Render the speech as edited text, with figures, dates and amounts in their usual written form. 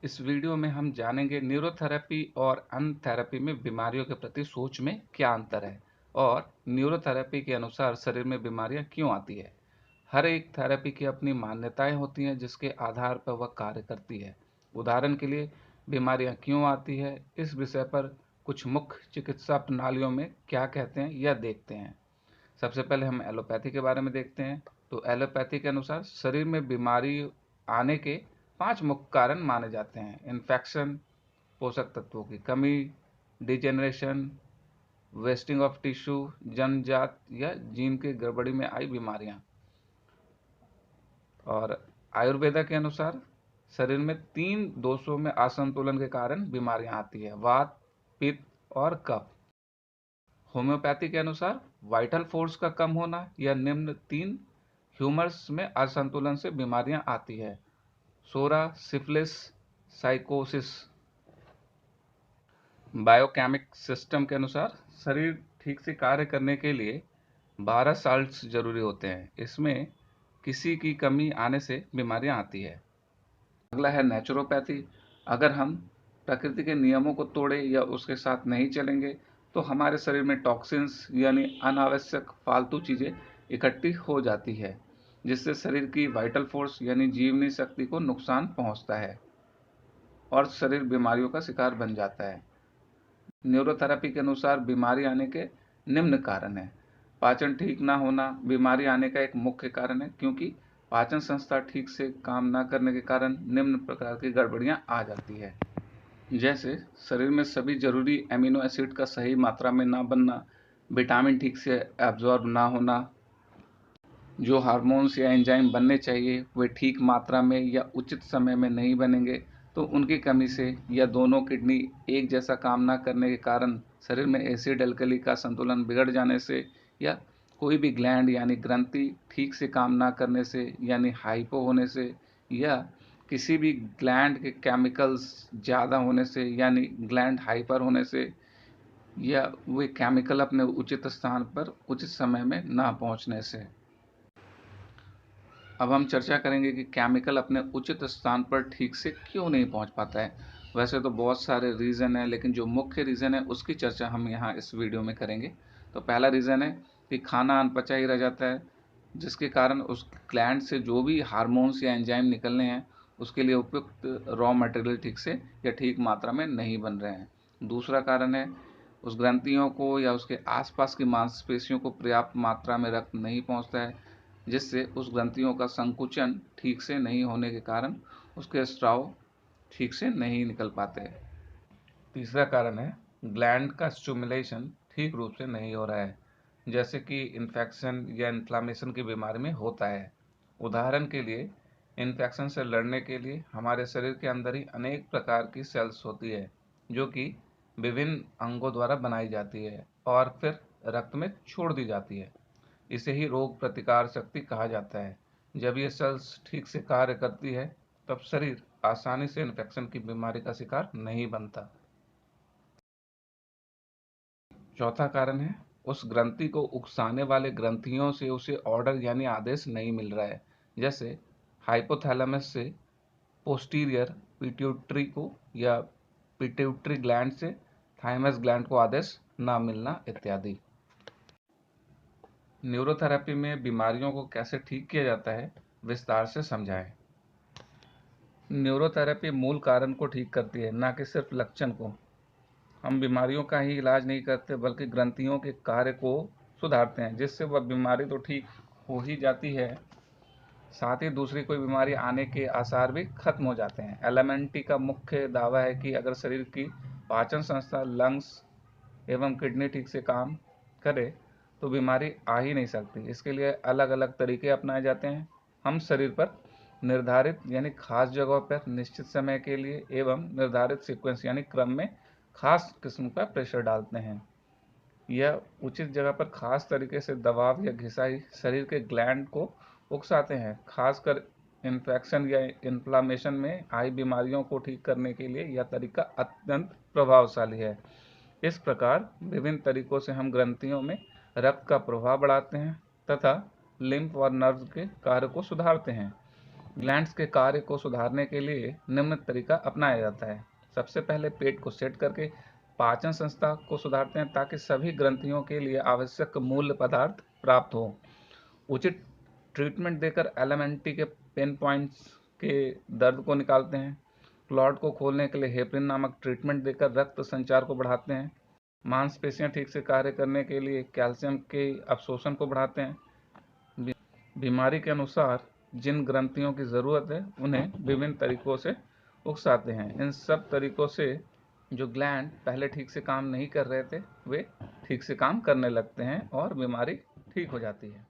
इस वीडियो में हम जानेंगे न्यूरोथेरेपी और अन्य थेरेपी में बीमारियों के प्रति सोच में क्या अंतर है और न्यूरोथेरेपी के अनुसार शरीर में बीमारियां क्यों आती है। हर एक थेरेपी की अपनी मान्यताएं होती हैं जिसके आधार पर वह कार्य करती है। उदाहरण के लिए बीमारियां क्यों आती है, इस विषय पर कुछ मुख्य चिकित्सा प्रणालियों में क्या कहते हैं यह देखते हैं। सबसे पहले हम एलोपैथी के बारे में देखते हैं। तो एलोपैथी के अनुसार शरीर में बीमारी आने के 5 मुख्य कारण माने जाते हैं: इन्फेक्शन, पोषक तत्वों की कमी, डिजेनरेशन, वेस्टिंग ऑफ टिश्यू, जन्मजात या जीन की गड़बड़ी में आई बीमारियां। और आयुर्वेदा के अनुसार शरीर में 3 दोषों में असंतुलन के कारण बीमारियां आती है: वात, पित्त और कफ। होम्योपैथी के अनुसार वाइटल फोर्स का कम होना या निम्न 3 ह्यूमर्स में असंतुलन से बीमारियां आती है: सोरा, सिफिलिस, साइकोसिस। बायोकेमिक सिस्टम के अनुसार शरीर ठीक से कार्य करने के लिए 12 साल्ट्स जरूरी होते हैं। इसमें किसी की कमी आने से बीमारियां आती है। अगला है नेचुरोपैथी। अगर हम प्रकृति के नियमों को तोड़े या उसके साथ नहीं चलेंगे तो हमारे शरीर में टॉक्सिन्स यानी अनावश्यक फालतू चीज़ें इकट्ठी हो जाती है, जिससे शरीर की वाइटल फोर्स यानी जीवनी शक्ति को नुकसान पहुंचता है और शरीर बीमारियों का शिकार बन जाता है। न्यूरोथेरेपी के अनुसार बीमारी आने के निम्न कारण हैं: पाचन ठीक ना होना बीमारी आने का एक मुख्य कारण है, क्योंकि पाचन संस्था ठीक से काम ना करने के कारण निम्न प्रकार की गड़बड़ियां आ जाती है, जैसे शरीर में सभी जरूरी एमिनो एसिड का सही मात्रा में ना बनना, विटामिन ठीक से एब्जॉर्ब ना होना, जो हार्मोन्स या एंजाइम बनने चाहिए वे ठीक मात्रा में या उचित समय में नहीं बनेंगे तो उनकी कमी से, या दोनों किडनी एक जैसा काम ना करने के कारण शरीर में एसिड एल्कली का संतुलन बिगड़ जाने से, या कोई भी ग्लैंड यानी ग्रंथि ठीक से काम ना करने से यानी हाइपो होने से, या किसी भी ग्लैंड के केमिकल्स ज़्यादा होने से यानी ग्लैंड हाइपर होने से, या वे केमिकल अपने उचित स्थान पर उचित समय में ना पहुंचने से। अब हम चर्चा करेंगे कि केमिकल अपने उचित स्थान पर ठीक से क्यों नहीं पहुंच पाता है। वैसे तो बहुत सारे रीज़न हैं, लेकिन जो मुख्य रीज़न है उसकी चर्चा हम यहाँ इस वीडियो में करेंगे। तो पहला रीज़न है कि खाना अनपचा ही रह जाता है, जिसके कारण उस ग्लैंड से जो भी हार्मोन्स या एंजाइम निकलने हैं उसके लिए उपयुक्त रॉ मटेरियल ठीक से या ठीक मात्रा में नहीं बन रहे हैं। दूसरा कारण है उस ग्रंथियों को या उसके आसपास की मांसपेशियों को पर्याप्त मात्रा में रक्त नहीं पहुंचता है, जिससे उस ग्रंथियों का संकुचन ठीक से नहीं होने के कारण उसके स्राव ठीक से नहीं निकल पाते। तीसरा कारण है ग्लैंड का स्टिमुलेशन ठीक रूप से नहीं हो रहा है, जैसे कि इन्फेक्शन या इन्फ्लामेशन की बीमारी में होता है। उदाहरण के लिए इन्फेक्शन से लड़ने के लिए हमारे शरीर के अंदर ही अनेक प्रकार की सेल्स होती है, जो कि विभिन्न अंगों द्वारा बनाई जाती है और फिर रक्त में छोड़ दी जाती है। इसे ही रोग प्रतिकार शक्ति कहा जाता है। जब ये सेल्स ठीक से कार्य करती है तब शरीर आसानी से इन्फेक्शन की बीमारी का शिकार नहीं बनता। चौथा कारण है उस ग्रंथि को उकसाने वाले ग्रंथियों से उसे ऑर्डर यानी आदेश नहीं मिल रहा है, जैसे हाइपोथैलेमस से पोस्टीरियर पिट्यूटरी को, या पिट्यूटरी ग्लैंड से थाइमस ग्लैंड को आदेश ना मिलना इत्यादि। न्यूरोथेरेपी में बीमारियों को कैसे ठीक किया जाता है, विस्तार से समझाएं। न्यूरोथेरेपी मूल कारण को ठीक करती है, ना कि सिर्फ लक्षण को। हम बीमारियों का ही इलाज नहीं करते बल्कि ग्रंथियों के कार्य को सुधारते हैं, जिससे वह बीमारी तो ठीक हो ही जाती है, साथ ही दूसरी कोई बीमारी आने के आसार भी खत्म हो जाते हैं। एलएमएनटी का मुख्य दावा है कि अगर शरीर की पाचन संस्था, लंग्स एवं किडनी ठीक से काम करे तो बीमारी आ ही नहीं सकती। इसके लिए अलग अलग तरीके अपनाए जाते हैं। हम शरीर पर निर्धारित यानी खास जगहों पर निश्चित समय के लिए एवं निर्धारित सीक्वेंस यानी क्रम में खास किस्म का प्रेशर डालते हैं। यह उचित जगह पर खास तरीके से दबाव या घिसाई शरीर के ग्लैंड को उकसाते हैं। खासकर इन्फेक्शन या इन्फ्लामेशन में आई बीमारियों को ठीक करने के लिए यह तरीका अत्यंत प्रभावशाली है। इस प्रकार विभिन्न तरीकों से हम ग्रंथियों में रक्त का प्रवाह बढ़ाते हैं तथा लिम्फ और नर्व के कार्य को सुधारते हैं। ग्लैंड्स के कार्य को सुधारने के लिए निम्न तरीका अपनाया जाता है। सबसे पहले पेट को सेट करके पाचन संस्था को सुधारते हैं ताकि सभी ग्रंथियों के लिए आवश्यक मूल पदार्थ प्राप्त हो। उचित ट्रीटमेंट देकर एलएमएनटी के पेन पॉइंट्स के दर्द को निकालते हैं। क्लॉट को खोलने के लिए हेपरिन नामक ट्रीटमेंट देकर रक्त संचार को बढ़ाते हैं। मांसपेशियां ठीक से कार्य करने के लिए कैल्शियम के अवशोषण को बढ़ाते हैं। बीमारी के अनुसार जिन ग्रंथियों की ज़रूरत है उन्हें विभिन्न तरीकों से उकसाते हैं। इन सब तरीकों से जो ग्लैंड पहले ठीक से काम नहीं कर रहे थे वे ठीक से काम करने लगते हैं और बीमारी ठीक हो जाती है।